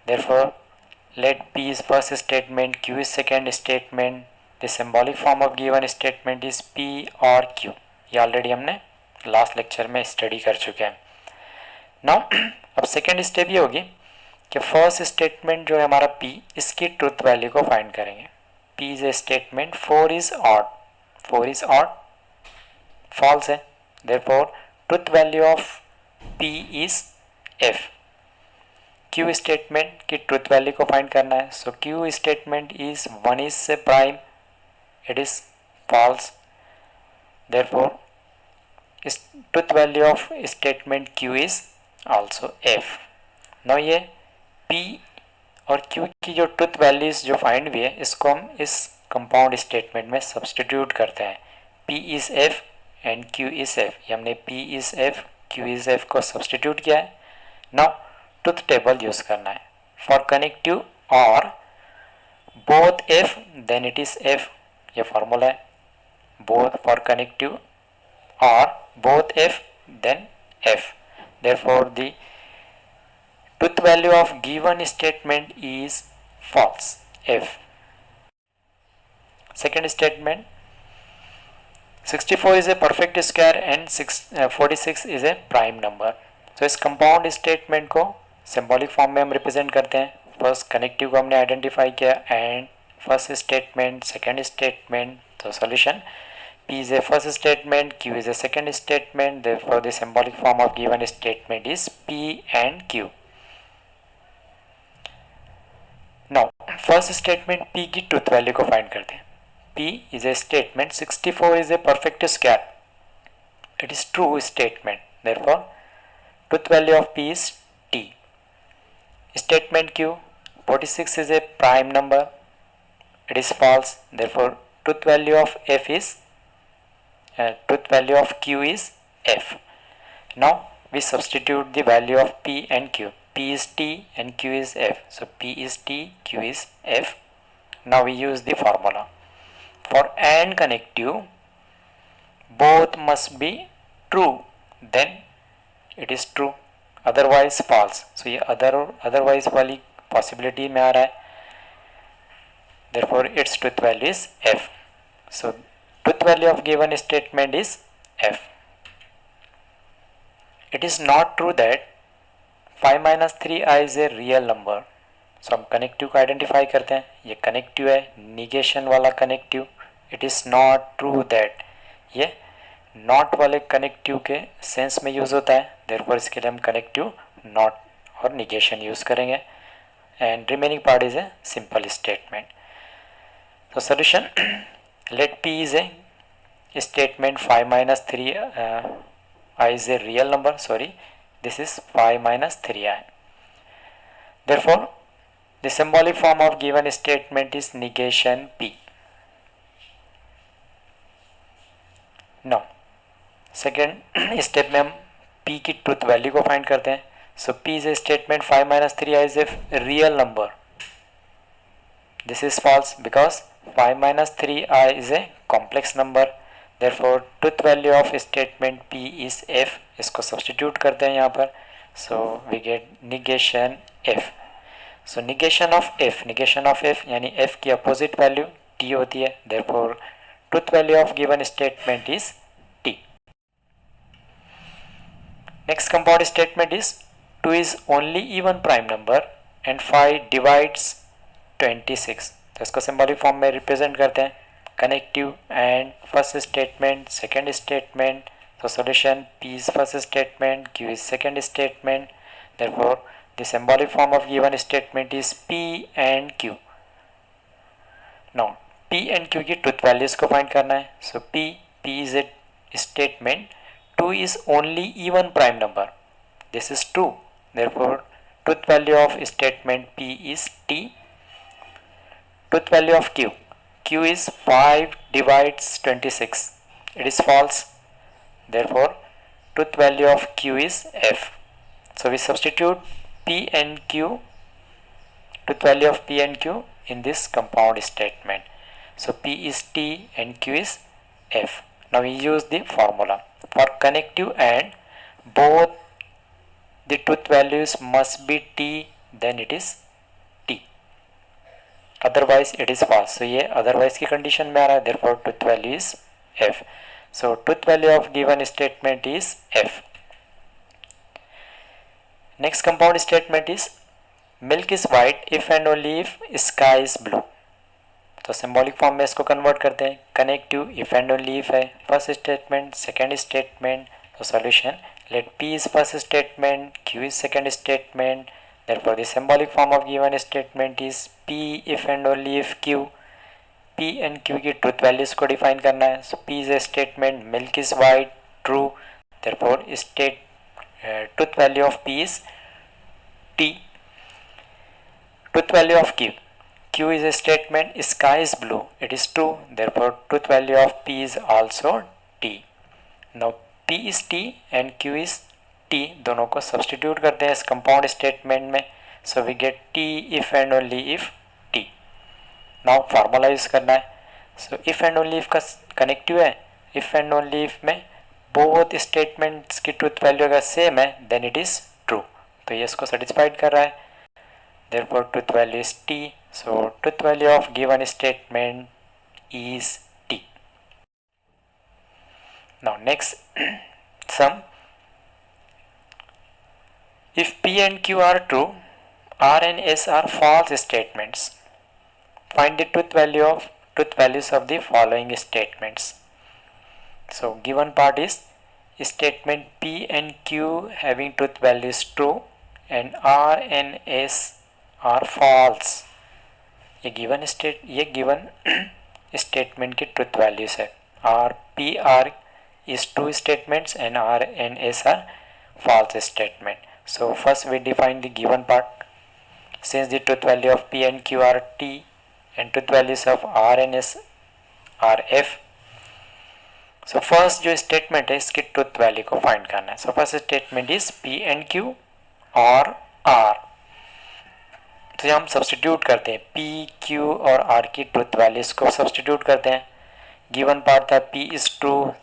Therefore let P is first statement, Q is second statement, the symbolic form of given statement is P और क्यू। ये ऑलरेडी हमने लास्ट लेक्चर में study कर चुके हैं। नाउ अब सेकेंड स्टेप ये होगी कि फर्स्ट स्टेटमेंट जो है हमारा P, इसकी ट्रूथ वैल्यू को फाइंड करेंगे। P is a statement, 4 is odd, false है, therefore truth value of P is F। Q statement की ट्रूथ वैल्यू को फाइंड करना है, so Q statement is 1 is से prime, it is false, therefore truth value of statement Q is also F। Now ये P और Q की जो truth values जो फाइंड हुई है इसको हम इस कंपाउंड स्टेटमेंट में सब्सटीट्यूट करते हैं। P is F and Q is F, ये हमने P is F Q is F को सब्सटीट्यूट किया है। नाउ ट्रूथ टेबल यूज करना है। For connective or both F then it is F, ये फॉर्मूला है। Both for connective or both F then F, therefore the truth value of given statement is false, F. Second statement, 64 is a perfect square and 46 is a prime number. So इस compound statement को symbolic form में हम represent करते हैं। First connective को हमने identify किया and first statement, second statement, तो solution P is a first statement, Q is a second statement, therefore the symbolic form of given statement is P and Q. Now first statement P की truth value को find करते हैं। P is a statement, 64 is a perfect square, it is true statement, therefore truth value of P is T। Statement Q, 46 is a prime number, it is false, therefore truth value of Q is F। Now we substitute the value of P and Q. P is T and Q is F. So P is T, Q is F. Now we use the formula. For AND connective, both must be true, then it is true, otherwise false. So ये otherwise वाली possibility में आ रहा है, therefore its truth value is F. So truth value of given statement is F. It is not true that 5 minus 3i is a real number. So हम connective को identify करते हैं, ये कनेक्टिव है, निगेशन वाला connective. It is not true that, ये not वाले connective के सेंस में यूज़ होता है, देयरफॉर इसके लिए हम कनेक्टिव नॉट और निगेशन यूज़ करेंगे. And remaining part is a simple statement. तो solution, let P is a statement 5 minus 3i is a real number. Sorry, this is 5 minus 3i. Therefore the symbolic form of given statement is negation P. Now second step में हम P की truth value को find करते हैं. So P is a statement 5 minus 3i is a real number. This is false because 5 minus 3i is a complex number. Therefore truth value of statement P is F. इसको substitute करते हैं यहाँ पर. So we get negation F. So negation of F यानी F की opposite value T होती है. Therefore truth value of given statement is T. Next compound statement is 2 is only even prime number and 5 divides 26. तो इसको symbolic form में represent करते हैं. Connective and first statement, second statement. So solution, P is first statement, Q is second statement. Therefore the symbolic form of given statement is P and Q. Now P and Q की truth values को find करना है. So P is a statement 2 is only even prime number. This is true. Therefore truth value of statement P is T. Truth value of Q is 5 divides 26. It is false. Therefore truth value of Q is F. So we substitute P and Q, truth value of P and Q in this compound statement. So P is T and Q is F. Now we use the formula. For connective and both the truth values must be T, then it is T. Otherwise it is false. So ये otherwise की condition में आ रहा है, therefore truth value is F. So truth value of given statement is F. Next compound statement is milk is white if and only if sky is blue. तो symbolic form में इसको convert करते हैं. Connective if and only if है, first statement, second statement. तो solution, let P is first statement, Q is second statement. Therefore the symbolic form of given statement is P if and only if Q. P and Q की truth values को define करना है. So P is a statement milk is white, true. Therefore truth value of P is T. Truth value of Q is a statement sky is blue. It is true. Therefore truth value of P is also T. Now P is T and Q is T. दोनों को substitute करते हैं इस compound statement में. So we get T if and only if T. Now formula use करना है. So if and only if का connective है, if and only if में both statements की truth value अगर same है then it is true. तो ये इसको satisfied कर रहा है. Therefore truth value is T. So truth value of given statement is T. Now next sum. If P and Q are true, R and S are false statements. Find the truth values of the following statements. So given part is statement P and Q having truth values true and R and S are false. ये given statement की truth values है. R, P, R is true statements and R and S are false statement. So first we define the given part. Since the truth value of P and Q are T and truth values of R and S are F, so first जो statement है इसकी truth value को find करना है. So first statement is P and Q और R. तो हम substitute करते हैं पी क्यू और आर की ट्रुथ वैल्यूज को सब्सटीट्यूट करते हैं. गिवन पार्ट था P is true,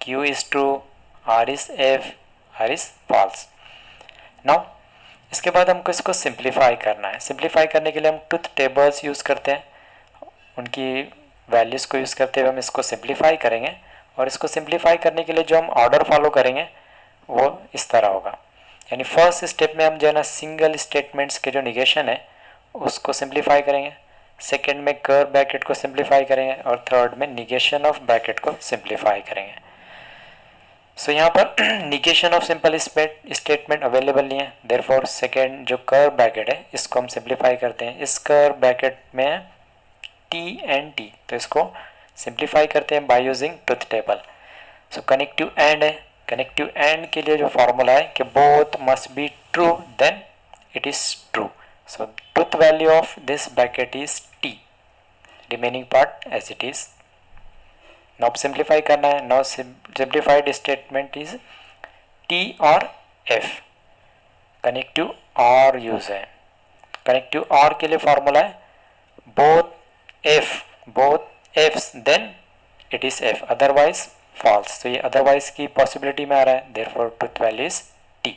Q is true, R is F, R is false. Now इसके बाद हमको इसको सिंप्लीफाई करना है. सिंप्लीफाई करने के लिए हम ट्रुथ टेबल्स यूज़ करते हैं. उनकी वैल्यूज़ को यूज़ करते हुए हम इसको सिंप्लीफाई करेंगे. और इसको सिंप्लीफाई करने के लिए जो हम ऑर्डर फॉलो करेंगे वो इस तरह होगा. यानी फर्स्ट स्टेप में हम जो है ना सिंगल स्टेटमेंट्स के जो निगेशन है उसको सिंप्लीफाई करेंगे. सेकेंड में कर्व ब्रैकेट को सिंप्लीफाई करेंगे. और थर्ड में निगेशन ऑफ ब्रैकेट को सिंप्लीफाई करेंगे. सो यहाँ पर negation of simple statement available नहीं है. देयरफॉर सेकेंड जो कर्व ब्रैकेट है इसको हम सिंप्लीफाई करते हैं. इस कर्व ब्रैकेट में टी एंड टी, तो इसको सिंप्लीफाई करते हैं by using truth table. So connective and है. कनेक्टिव एंड के लिए जो फॉर्मूला है कि both must be true then it is true. So truth value of this bracket is T, remaining part as it is. Now simplify करना है. Now simplified statement is T और F. Connective or use है. Connective or के लिए formula है both Fs then it is F, otherwise false. तो ये otherwise की पॉसिबिलिटी में आ रहा है. Therefore truth value is T.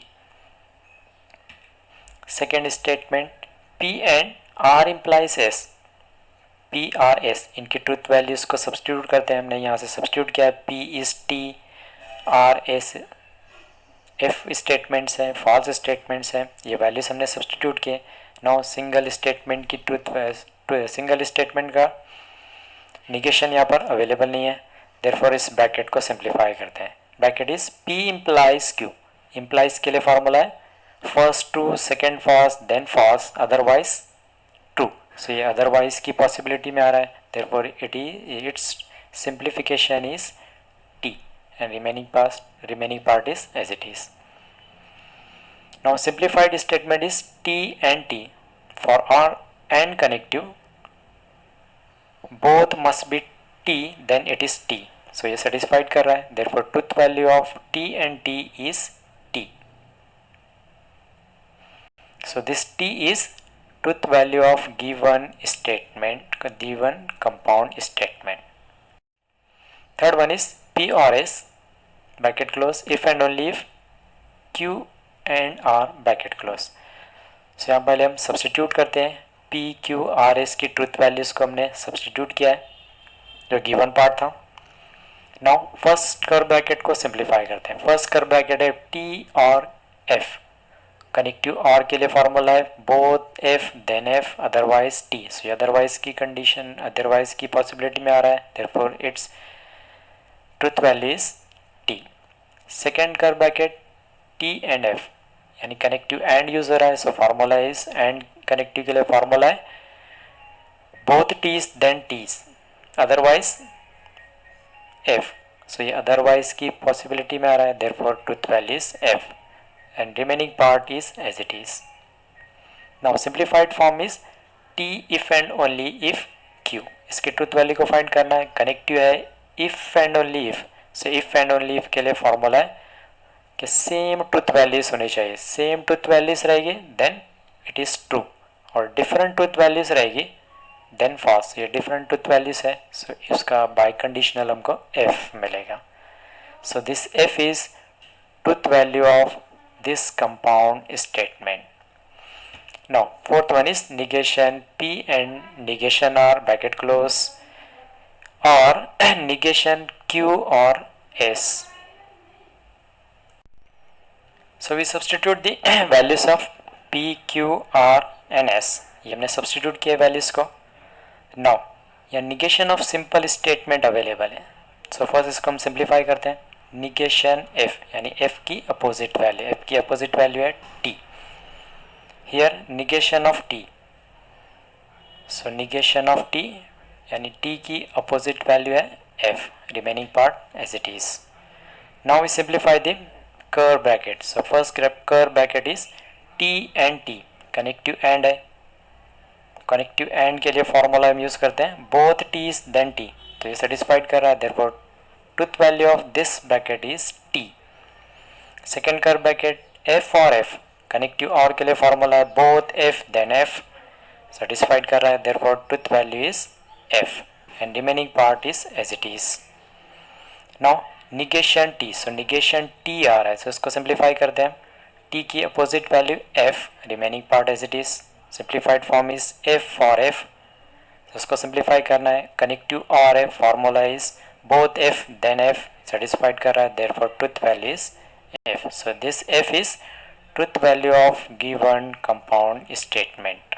Second statement P and R implies S. P R S इनकी ट्रुथ वैल्यूज को सब्सटीट्यूट करते हैं. हमने यहाँ से सब्सटीट्यूट किया है. P is T, R S F statements हैं, फॉल्स स्टेटमेंट्स हैं. ये वैल्यूज हमने सब्सटीट्यूट किए. नाउ सिंगल स्टेटमेंट की सिंगल स्टेटमेंट का निगेशन यहाँ पर अवेलेबल नहीं है. देयरफॉर इस ब्रैकेट को सिंप्लीफाई करते हैं. Bracket is P implies Q. Implies के लिए फॉर्मूला है first true, second false, then false, otherwise true. So ये अदरवाइज की पॉसिबिलिटी में आ रहा है. Therefore its simplification is T and remaining part is as it is. Now simplified statement is T and T for R and connective both must be t then it is t. so ये satisfied कर रहा है. therefore truth value of t and t is t. so this t is truth value of given statement, given compound statement. third one is p or s bracket close if and only if q and r bracket close. so यहाँ पहले हम substitute करते हैं. P Q R S की truth values को हमने substitute किया है जो गिवन पार्ट था. नाउ फर्स्ट कर्व ब्रैकेट को सिंप्लीफाई करते हैं. फर्स्ट कर्व ब्रैकेट है टी और एफ. कनेक्टिव और के लिए फॉर्मूला है both F then F, otherwise T. So ये अदरवाइज की कंडीशन, अदरवाइज की पॉसिबिलिटी में आ रहा है. Therefore its truth value is T. Second curve bracket T and F यानी कनेक्टिव एंड यूज हो रहा है. So formula is and connective के लिए फॉर्मूला है both Ts then Ts, otherwise F. So ये अदरवाइज की पॉसिबिलिटी में आ रहा है. Therefore truth value is F and remaining part is as it is. Now simplified form is T if and only if Q. इसकी truth value को find करना है. कनेक्टिव है if and only if. So if and only if के लिए formula है कि same truth values होनी चाहिए. सेम ट्रुथ वैल्यूज रहेगी देन इट इज ट्रू, और डिफरेंट ट्रुथ वैल्यूज रहेगी देन फॉल्स. ये डिफरेंट ट्रुथ वैल्यूज है. सो इसका बाय कंडीशनल हमको एफ मिलेगा. So this F is truth value of this compound statement. Now fourth one is negation P and negation R bracket close or negation Q or S. So we substitute the values of P, Q, R and S. ये हमने substitute किए values को. Now यहाँ negation of simple statement available है. So first इसको हम simplify करते हैं. निगेशन F यानी F की अपोजिट वैल्यू. F की अपोजिट वैल्यू है T. Here negation of T. So negation of T यानी T की अपोजिट वैल्यू है F. Remaining part as it is. Now we simplify the curve bracket. So first curve bracket is T and T. Connective and है. Connective and के लिए formula हम use करते हैं both Ts then T. तो ये satisfied कर रहा है. Therefore truth value of this bracket is t. Second curve bracket f or f, connective or के लिए फॉर्मूला है both f then f, satisfied कर रहा है, therefore truth value is f and remaining part is as it is. Now negation t, so negation t आ रहा है, so इसको सिंप्लीफाई करते हैं. t की opposite value f, remaining part as it is, simplified form is f or f, तो इसको simplify करना है. कनेक्टिव और है, formula is both f then f, satisfied कर रहा है, therefore truth value is f. So this f is truth value of given compound statement.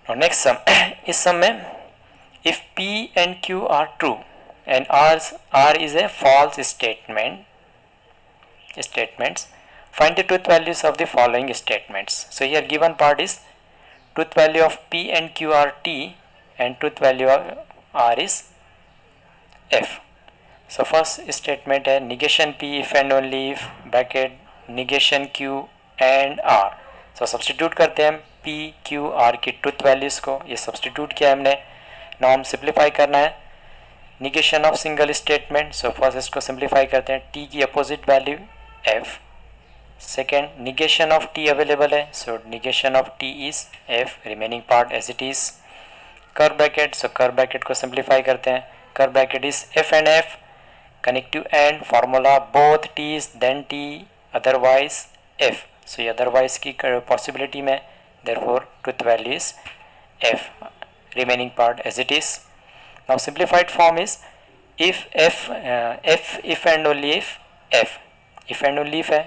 Now next sum. इस sum में if p and q are true and r is a false statements, find the truth values of the following statements. So here given part is truth value of p and q are t and truth value of r is f. So first statement है negation p if and only if bracket negation q and r. So substitute करते हैं p q r की truth values को, ये substitute किया हमने. now हम simplify करना है negation of single statement. so first इसको simplify करते हैं, t की opposite value f. second negation of t available है, so negation of t is f, remaining part as it is. curve bracket, so curve bracket को simplify करते हैं, curve bracket is f and f, connective and formula both Ts then T otherwise F. So ये otherwise की possibility में, therefore truth value is F, remaining part as it is. Now simplified form is if if and only if and only if है,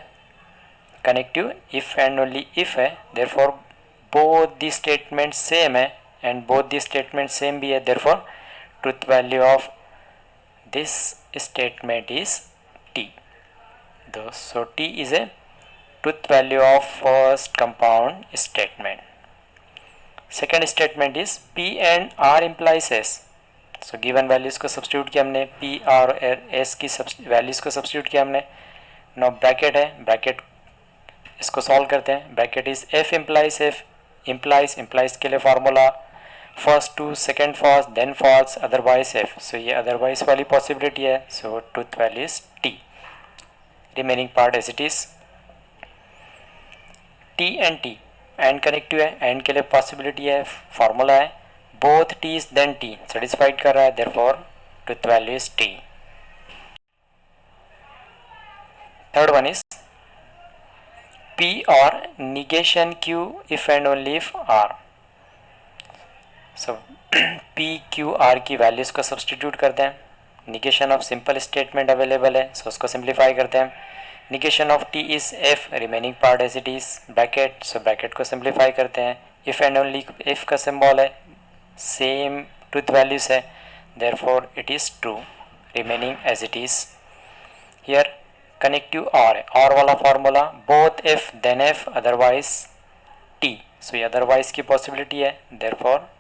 connective if and only if है, therefore both the statement same है and both the statement same भी है, therefore truth value of this statement is t. So t is a truth value of first compound statement. Second statement is p and r implies s. So given values को substitute किया हमने, p और s की values को substitute किया हमने. now bracket है, bracket इसको solve करते हैं. bracket is f implies f, implies के लिए formula first to second false then false otherwise F. So ये अदरवाइज वाली पॉसिबिलिटी है, so truth value is T, remaining part as it is. T and connective है, and के लिए possibility है, formula है both Ts then T, satisfied कर रहा है, therefore truth value is T. Third one is P or negation Q if and only if R. So P Q R की values को सब्सटीट्यूट करते हैं. Negation of simple statement available है, so उसको simplify करते हैं. Negation of T is F, remaining part as it is, bracket, so bracket को simplify करते हैं. इफ एंड ओनली इफ का सिंबल है, सेम ट्रुथ वैल्यूज है, therefore it is true, remaining as it is. Here connective or है, or वाला formula both F then F otherwise T. So ये otherwise की पॉसिबिलिटी है, therefore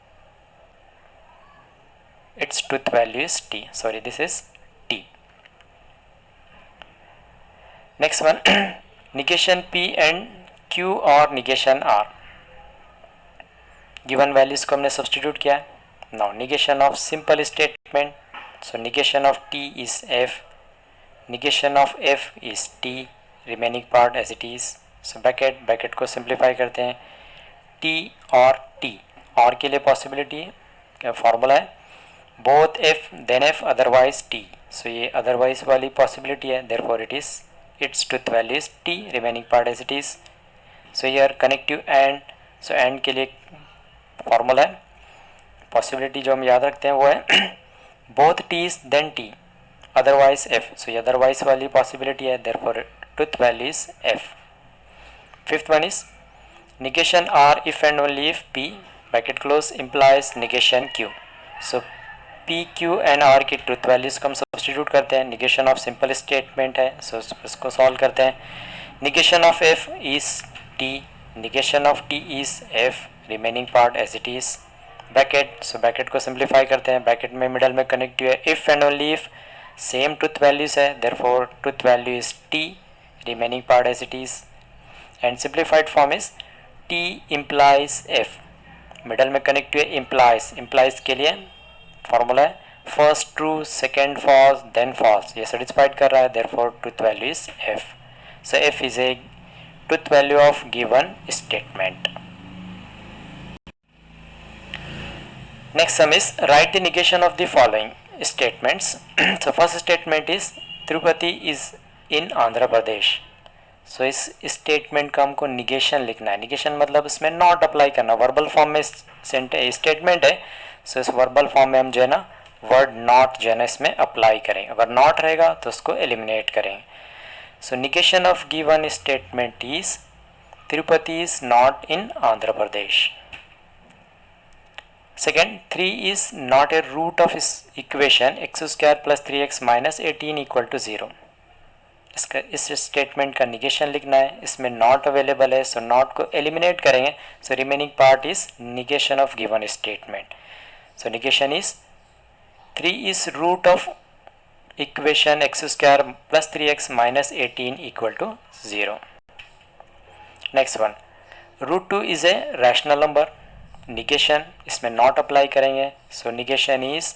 its truth value is t. Sorry, this is t. Next one negation p and q और negation r. given values को हमने substitute किया है. now negation of simple statement, so negation of t is f, negation of f is t, remaining part as it is. so bracket को simplify करते हैं. t और t, और के लिए possibility फार्मूला है both F then F otherwise T. So ये otherwise वाली पॉसिबिलिटी है, therefore it is its truth value is T, remaining part as it is. So here connective and, so and के लिए formula है, possibility जो हम याद रखते हैं वो है both Ts then T otherwise F. So ये अदरवाइज वाली पॉसिबिलिटी है, therefore truth value is F. Fifth one is negation R if and only if P, bracket close, implies negation Q. So P Q and R की truth values को हम substitute करते हैं. Negation of simple statement है, so इसको solve करते हैं. Negation of F is T, negation of T is F, remaining part as it is. Bracket, so bracket को सिंप्लीफाई करते हैं. ब्रैकेट में मिडल में कनेक्टिव है if and only if, same truth values है, therefore truth value is T, remaining part as it is. And simplified form is T implies F, middle में connective है implies के लिए फार्मूला है first true, second false, then false, ये satisfied कर रहा है, therefore truth value is f. So f is a truth value of given statement. Next sum is write the negation of the following statements. So first statement is Tirupati is in Andhra Pradesh. So इस statement का हमको negation लिखना है. Negation मतलब इसमें not apply करना. Verbal form में statement है, सो इस वर्बल फॉर्म में हम जो है ना वर्ड नॉट जो है ना इसमें अप्लाई करेंगे. अगर नॉट रहेगा तो उसको एलिमिनेट करेंगे. So negation of given statement is Tirupati is not in Andhra Pradesh. Second, 3 is not a root of this equation x square plus 3x minus 18 equal to 0. इसका इस स्टेटमेंट का negation लिखना है. इसमें नॉट अवेलेबल है, so not को eliminate करेंगे. So remaining part is negation of given statement. So negation is 3 is root of equation x square plus 3x minus 18 equal to 0. Next one, root 2 is a rational number. Negation, इसमें not apply करेंगे. So negation is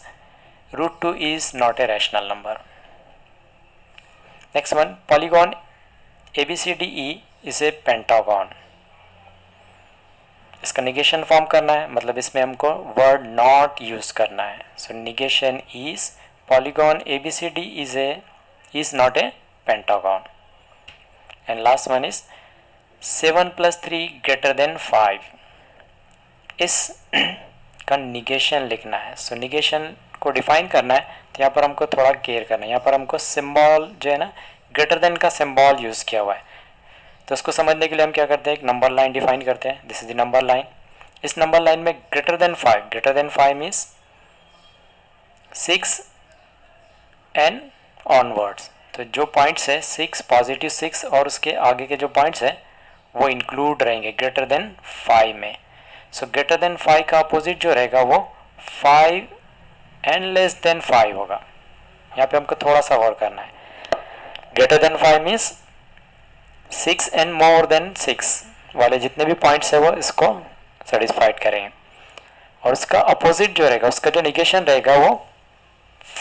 root 2 is not a rational number. Next one, polygon ABCDE is a pentagon. इसका negation form करना है, मतलब इसमें हमको word not use करना है. So negation is polygon ABCD is not a pentagon. And last one is 7 plus 3 greater than 5. इस का निगेशन लिखना है. सो निगेशन को डिफाइन करना है, तो यहाँ पर हमको थोड़ा केयर करना है. यहाँ पर हमको सिंबल जो है ना ग्रेटर देन का सिंबल यूज़ किया हुआ है. तो उसको समझने के लिए हम क्या करते हैं, एक नंबर लाइन डिफाइन करते हैं. This is the number line. इस नंबर लाइन में greater than 5 means 6 and onwards. तो जो पॉइंट्स है 6, पॉजिटिव 6 और उसके आगे के जो पॉइंट्स है वो इंक्लूड रहेंगे ग्रेटर देन 5 में. सो ग्रेटर देन 5 का अपोजिट जो रहेगा वो 5 एंड लेस देन 5 होगा. यहाँ पे हमको थोड़ा सा गौर करना है. Greater than 5 means 6 and more than 6 वाले जितने भी पॉइंट्स है वो इसको सेटिस्फाइड करेंगे. और उसका अपोजिट जो रहेगा, उसका जो निगेशन रहेगा वो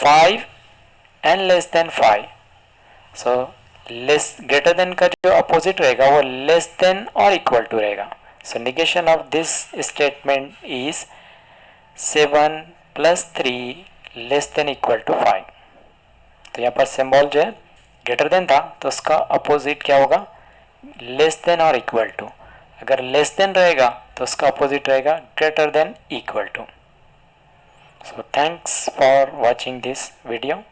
5 and less than 5. So less greater than का जो अपोजिट रहेगा वो less than or equal to रहेगा. So negation of this statement is 7 plus 3 less than equal to 5. तो यहाँ पर सिंबल जो है ग्रेटर देन था, तो उसका अपोजिट क्या होगा, less than or equal to. अगर लेस देन रहेगा तो उसका अपोजिट रहेगा greater than equal to. So thanks for watching this video.